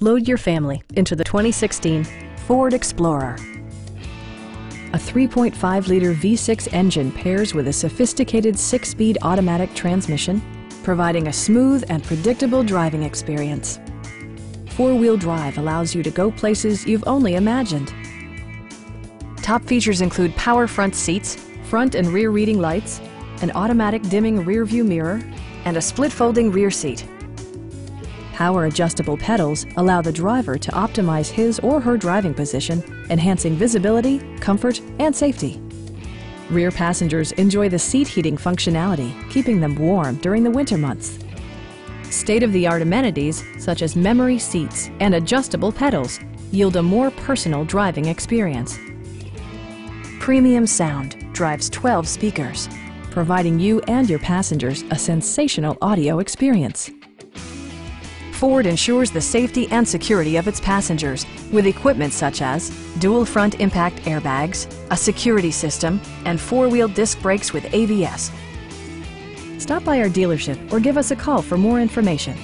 Load your family into the 2016 Ford Explorer. A 3.5-liter V6 engine pairs with a sophisticated 6-speed automatic transmission, providing a smooth and predictable driving experience. Four-wheel drive allows you to go places you've only imagined. Top features include power front seats, front and rear reading lights, an automatic dimming rear-view mirror, and a split-folding rear seat. Power adjustable pedals allow the driver to optimize his or her driving position, enhancing visibility, comfort, and safety. Rear passengers enjoy the seat heating functionality, keeping them warm during the winter months. State-of-the-art amenities such as memory seats and adjustable pedals yield a more personal driving experience. Premium sound drives 12 speakers, providing you and your passengers a sensational audio experience. Ford ensures the safety and security of its passengers with equipment such as dual front impact airbags, a security system, and four-wheel disc brakes with ABS. Stop by our dealership or give us a call for more information.